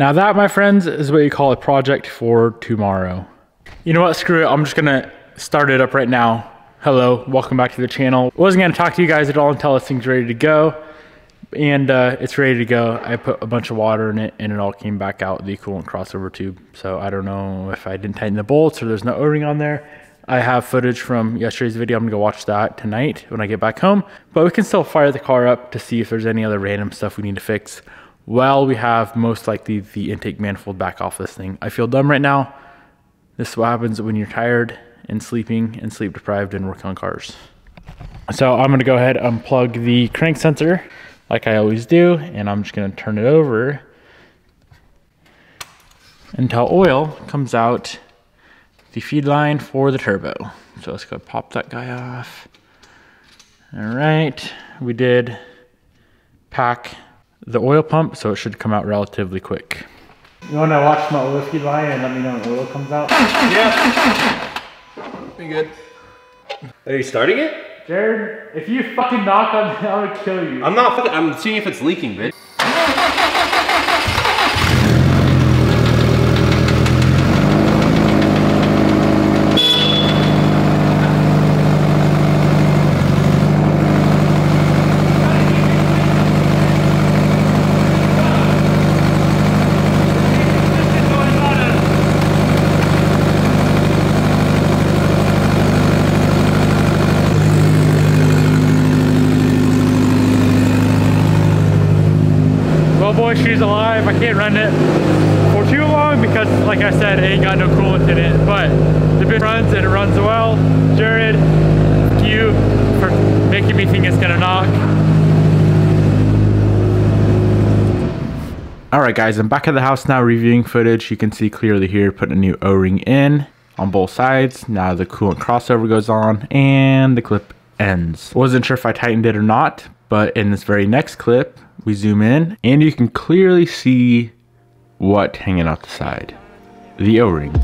Now that, my friends, is what you call a project for tomorrow. You know what, screw it, I'm just gonna start it up right now. Hello, welcome back to the channel. Wasn't gonna talk to you guys at all until this thing's ready to go. And it's ready to go. I put a bunch of water in it and it all came back out, the coolant crossover tube. So I don't know if I didn't tighten the bolts or there's no O-ring on there. I have footage from yesterday's video. I'm gonna go watch that tonight when I get back home. But we can still fire the car up to see if there's any other random stuff we need to fix while we have most likely the intake manifold back off this thing. I feel dumb right now. This is what happens when you're tired and sleeping and sleep deprived and working on cars. So I'm gonna go ahead and unplug the crank sensor like I always do, and I'm just gonna turn it over until oil comes out the feed line for the turbo. So let's go pop that guy off. All right, we did pack the oil pump, so it should come out relatively quick. You wanna watch my oil feed line and let me know when oil comes out? Yeah. Be good. Are you starting it? Jared, if you fucking knock on me, I'm gonna kill you. I'm not fucking, I'm seeing if it's leaking, bitch. She's alive. I can't run it for too long because, like I said, it ain't got no coolant in it, but the bit runs and it runs well. Jared, thank you for making me think it's gonna knock. All right, guys, I'm back at the house now reviewing footage. You can see clearly here, putting a new O-ring in on both sides. Now the coolant crossover goes on and the clip ends. Wasn't sure if I tightened it or not, but in this very next clip, we zoom in and you can clearly see what hanging out the side, the O-ring.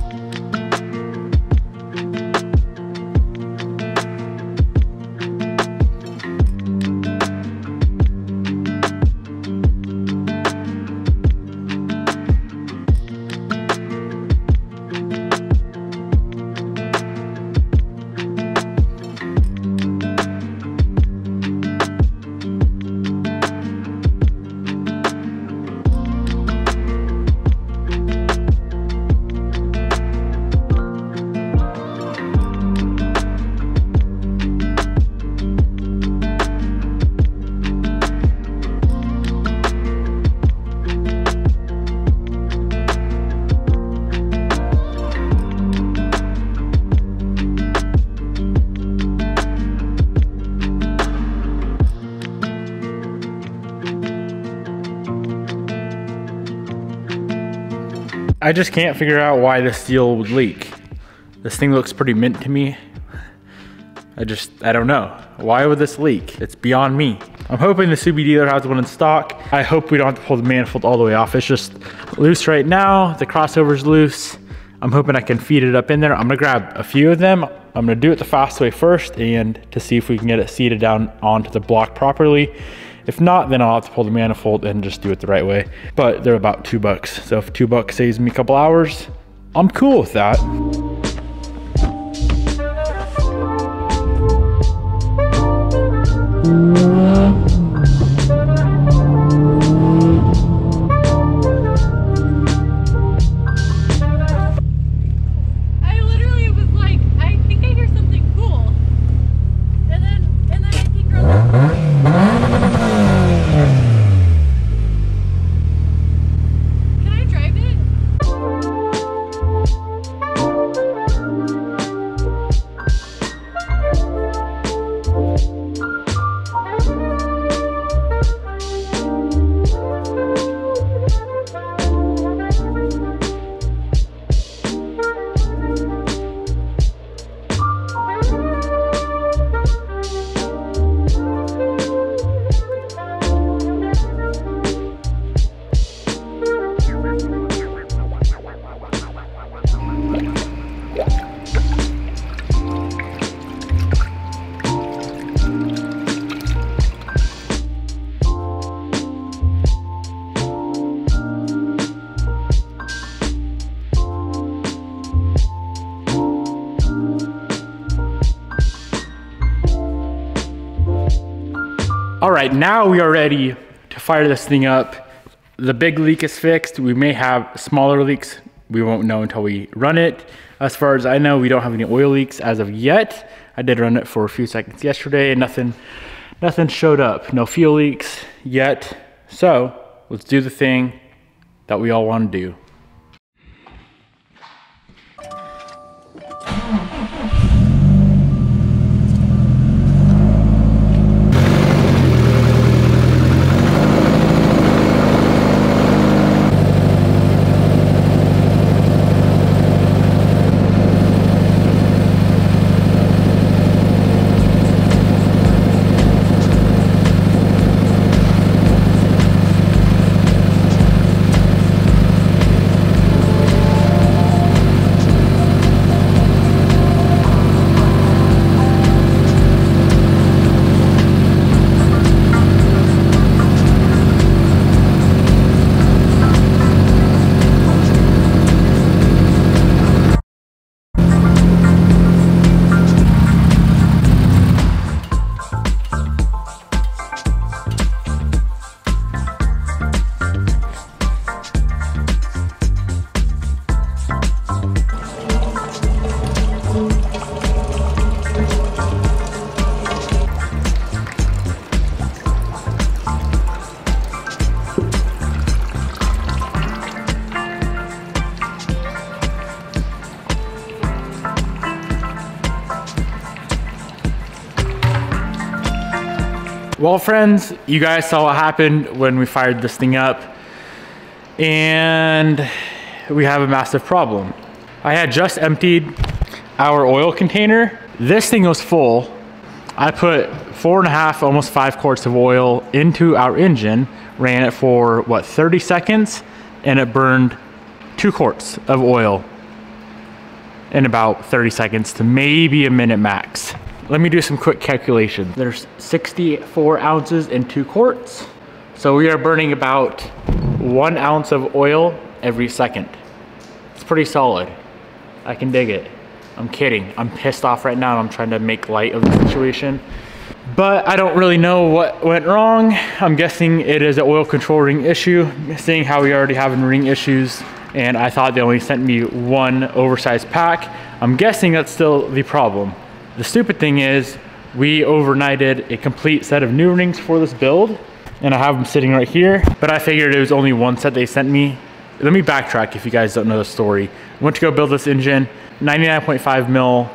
I just can't figure out why the seal would leak. This thing looks pretty mint to me. I don't know. Why would this leak? It's beyond me. I'm hoping the Subi dealer has one in stock. I hope we don't have to pull the manifold all the way off. It's just loose right now. The crossover's loose. I'm hoping I can feed it up in there. I'm gonna grab a few of them. I'm gonna do it the fast way first and to see if we can get it seated down onto the block properly. If not, then I'll have to pull the manifold and just do it the right way. But they're about $2. So if $2 saves me a couple hours, I'm cool with that. right, now we are ready to fire this thing up. The big leak is fixed. We may have smaller leaks. We won't know until we run it. As far as I know, we don't have any oil leaks as of yet. I did run it for a few seconds yesterday and nothing showed up. No fuel leaks yet. So let's do the thing that we all want to do. Well, friends, you guys saw what happened when we fired this thing up, and we have a massive problem. I had just emptied our oil container. This thing was full. I put 4.5, almost 5 quarts of oil into our engine, ran it for what, 30 seconds, and it burned 2 quarts of oil in about 30 seconds to maybe a minute max. Let me do some quick calculations. There's 64 ounces in 2 quarts. So we are burning about 1 ounce of oil every second. It's pretty solid. I can dig it. I'm kidding. I'm pissed off right now and I'm trying to make light of the situation. But I don't really know what went wrong. I'm guessing it is an oil control ring issue, seeing how we already have ring issues. And I thought they only sent me 1 oversized pack. I'm guessing that's still the problem. The stupid thing is we overnighted a complete set of new rings for this build, and I have them sitting right here, but I figured it was only 1 set they sent me. Let me backtrack if you guys don't know the story. I went to go build this engine, 99.5 mil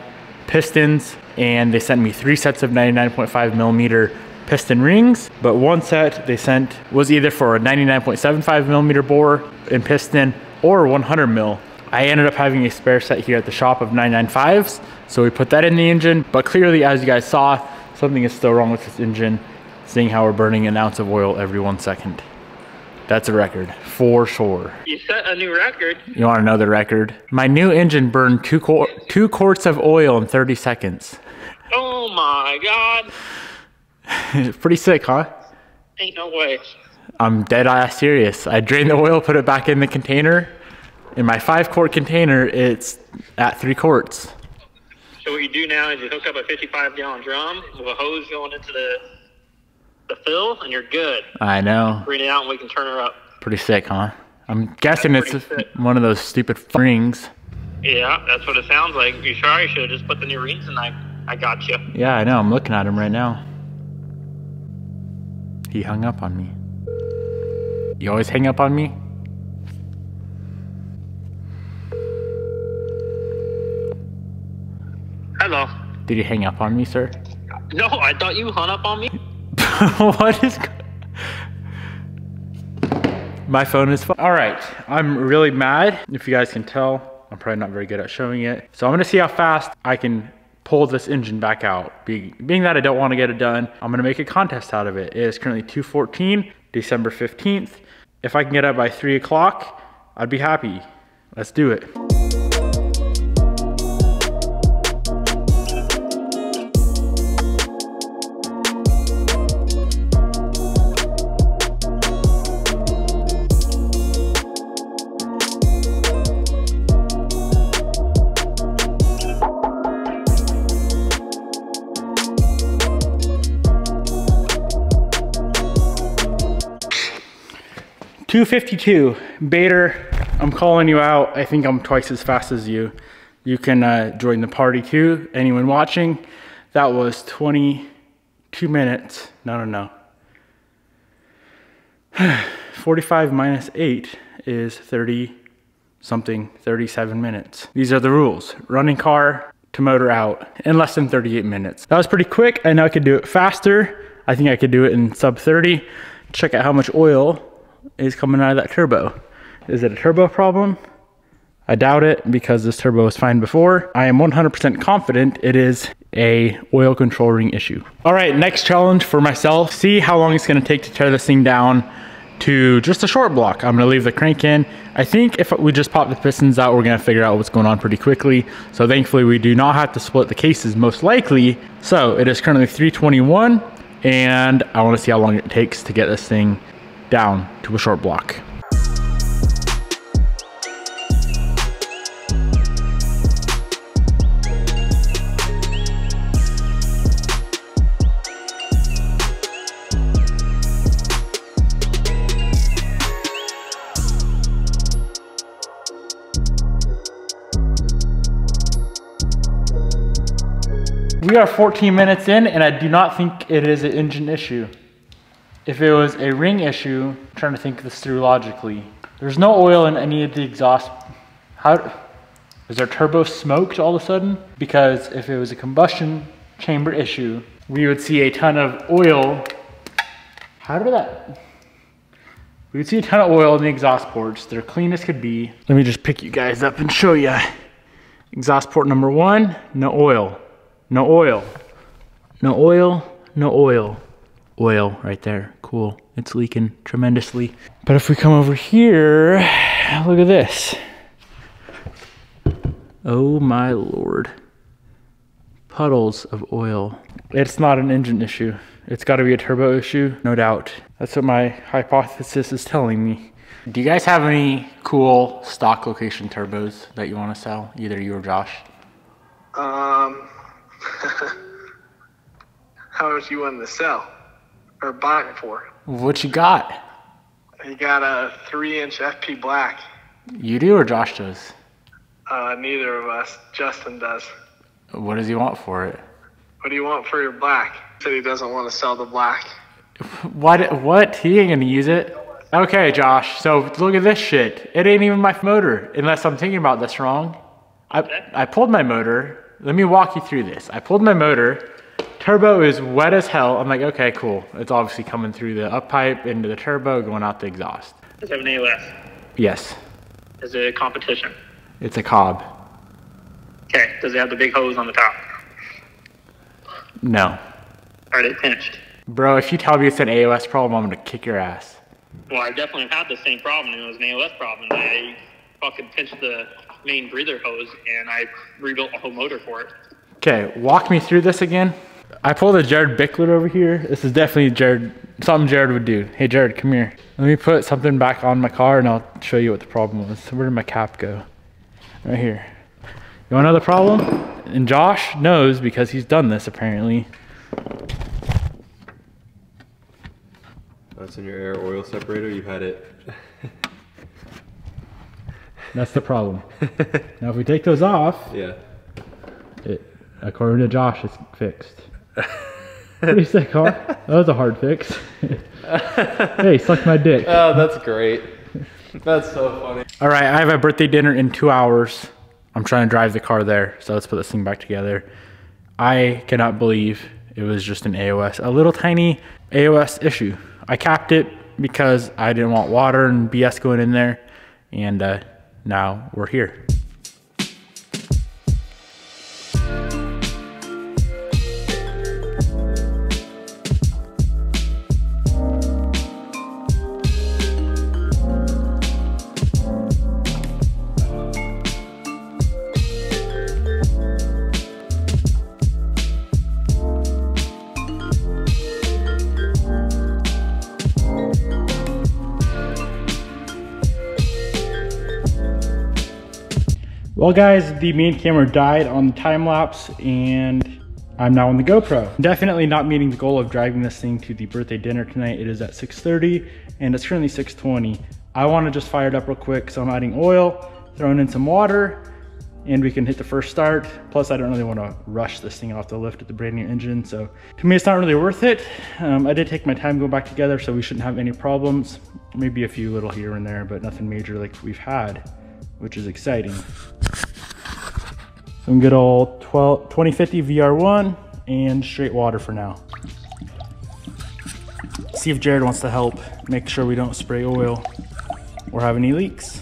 pistons, and they sent me 3 sets of 99.5 millimeter piston rings, but 1 set they sent was either for a 99.75 millimeter bore and piston or 100 mil. I ended up having a spare set here at the shop of 995s, so we put that in the engine, but clearly, as you guys saw, something is still wrong with this engine, seeing how we're burning 1 ounce of oil every 1 second. That's a record, for sure. You set a new record. You wanna know the record? My new engine burned 2 quarts of oil in 30 seconds. Oh my God. Pretty sick, huh? Ain't no way. I'm dead ass serious. I drained the oil, put it back in the container. In my 5-quart container, it's at 3 quarts. So what you do now is you hook up a 55-gallon drum with a hose going into the fill, and you're good. I know. Bring it out and we can turn her up. Pretty sick, huh? I'm guessing it's one of those stupid rings. Yeah, that's what it sounds like. You sorry, should have just put the new rings in. I got you. Yeah, I know. I'm looking at him right now. He hung up on me. You always hang up on me? Hello. Did you hang up on me, sir? No, I thought you hung up on me. What is... My phone is... All right, I'm really mad. If you guys can tell, I'm probably not very good at showing it. So I'm gonna see how fast I can pull this engine back out. Being that I don't wanna get it done, I'm gonna make a contest out of it. It is currently 2:14, December 15th. If I can get up by 3 o'clock, I'd be happy. Let's do it. 252. Bader, I'm calling you out. I think I'm twice as fast as you. You can join the party too. Anyone watching? That was 22 minutes. No. 45 minus 8 is 30 something, 37 minutes. These are the rules. Running car to motor out in less than 38 minutes. That was pretty quick. I know I could do it faster. I think I could do it in sub 30. Check out how much oil is coming out of that turbo. Is it a turbo problem? I doubt it because this turbo was fine before. I am 100% confident it is a oil control ring issue. All right, next challenge for myself. See how long it's gonna take to tear this thing down to just a short block. I'm gonna leave the crank in. I think if we just pop the pistons out, we're gonna figure out what's going on pretty quickly. So thankfully we do not have to split the cases most likely. So it is currently 3:21 and I wanna see how long it takes to get this thing down to a short block. We are 14 minutes in and I do not think it is an engine issue. If it was a ring issue, I'm trying to think this through logically. There's no oil in any of the exhaust. Is our turbo smoked all of a sudden? Because if it was a combustion chamber issue, we would see a ton of oil. We would see a ton of oil in the exhaust ports. They're clean as could be. Let me just pick you guys up and show you. Exhaust port number 1, no oil. No oil, no oil, no oil. Oil right there, cool. It's leaking tremendously. But if we come over here, look at this. Oh my Lord. Puddles of oil. It's not an engine issue. It's gotta be a turbo issue, no doubt. That's what my hypothesis is telling me. Do you guys have any cool stock location turbos that you wanna sell? Either you or Josh? How much you wanting to sell or buy it for? What you got? You got a 3-inch FP black. You do or Josh does? Neither of us. Justin does. What does he want for it? What do you want for your black? He said he doesn't want to sell the black. What? He ain't gonna use it. Okay, Josh, so look at this shit. It ain't even my motor, unless I'm thinking about this wrong. I pulled my motor. Let me walk you through this. I pulled my motor. Turbo is wet as hell. I'm like, okay, cool. It's obviously coming through the up pipe into the turbo, going out the exhaust. Does it have an AOS? Yes. Is it a competition? It's a Cobb. Okay. Does it have the big hose on the top? No. Are they pinched? Bro, if you tell me it's an AOS problem, I'm gonna kick your ass. Well, I definitely have had the same problem, and it was an AOS problem. I fucking pinched the main breather hose, and I rebuilt the whole motor for it. Okay, walk me through this again. I pulled a Jared Bickler over here. This is definitely something Jared would do. Hey Jared, come here. Let me put something back on my car and I'll show you what the problem was. Where did my cap go? Right here. You want to know the problem? And Josh knows because he's done this apparently. That's in your air oil separator, you had it. That's the problem. Now if we take those off, Yeah. According to Josh, it's fixed. Pretty sick, huh? That was a hard fix. Hey, suck my dick. Oh, that's great. That's so funny. All right, I have a birthday dinner in 2 hours. I'm trying to drive the car there, so let's put this thing back together. I cannot believe it was just an AOS, a little tiny AOS issue. I capped it because I didn't want water and BS going in there, and now we're here. Well guys, the main camera died on the time lapse and I'm now on the GoPro. Definitely not meeting the goal of driving this thing to the birthday dinner tonight. It is at 6:30 and it's currently 6:20. I want to just fire it up real quick. So I'm adding oil, throwing in some water, and we can hit the first start. Plus I don't really want to rush this thing off the lift with the brand new engine. So to me, it's not really worth it. I did take my time going back together, so we shouldn't have any problems. Maybe a few little here and there, but nothing major like we've had, which is exciting. Some good old 2050 VR1 and straight water for now. See if Jared wants to help make sure we don't spray oil or have any leaks.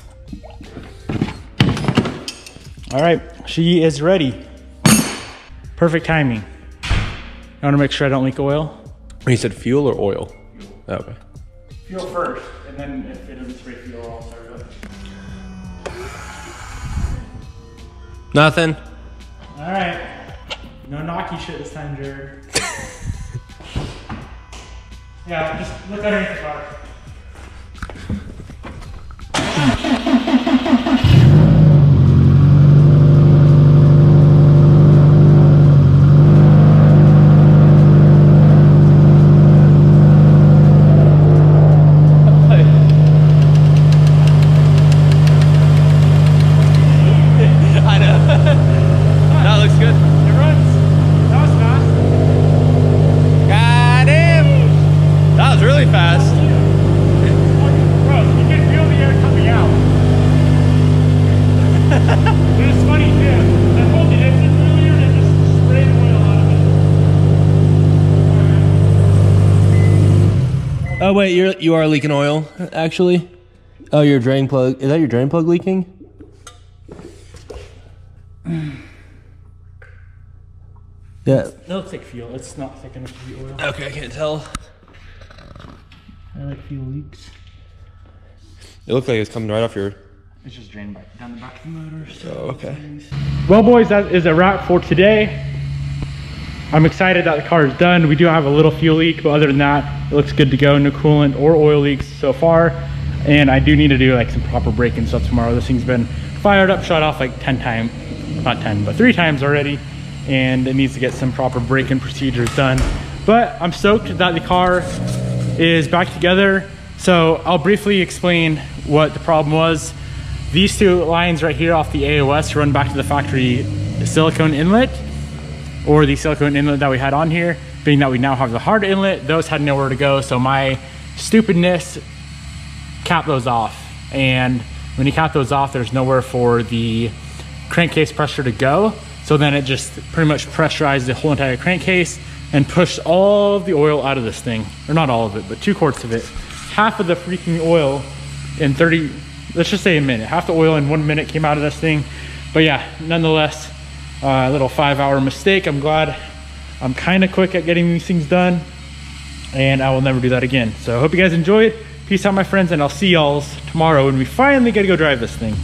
All right, she is ready. Perfect timing. I want to make sure I don't leak oil. You said fuel or oil? Oh, okay. Fuel first, and then if it doesn't spray fuel, I'll start it up. Nothing. All right, no knocky shit this time, Jared. Yeah, just look underneath the car. Oh wait, you are leaking oil, actually. Oh, your drain plug. Is that your drain plug leaking? Yeah. It looks like fuel. It's not thick enough to be oil. Okay, I can't tell. I like fuel leaks. It looks like it's coming right off your... It's just drained down the back of the motor. So oh, okay. Well, boys, that is a wrap for today. I'm excited that the car is done. We do have a little fuel leak, but other than that, it looks good to go. No coolant or oil leaks so far. And I do need to do like some proper braking stuff tomorrow. This thing's been fired up, shut off like 10 times, not 10, but 3 times already. And it needs to get some proper braking procedures done. But I'm stoked that the car is back together. So I'll briefly explain what the problem was. These 2 lines right here off the AOS run back to the factory silicone inlet, or the silicone inlet that we had on here. Being that we now have the hard inlet, those had nowhere to go. So my stupidness capped those off. And when you cap those off, there's nowhere for the crankcase pressure to go. So then it just pretty much pressurized the whole entire crankcase and pushed all of the oil out of this thing. Or not all of it, but 2 quarts of it. Half of the freaking oil in 30, let's just say a minute. Half the oil in 1 minute came out of this thing. But yeah, nonetheless, a little 5-hour mistake. I'm glad I'm kind of quick at getting these things done, and I will never do that again. So I hope you guys enjoyed. Peace out, my friends, and I'll see y'all tomorrow when we finally get to go drive this thing.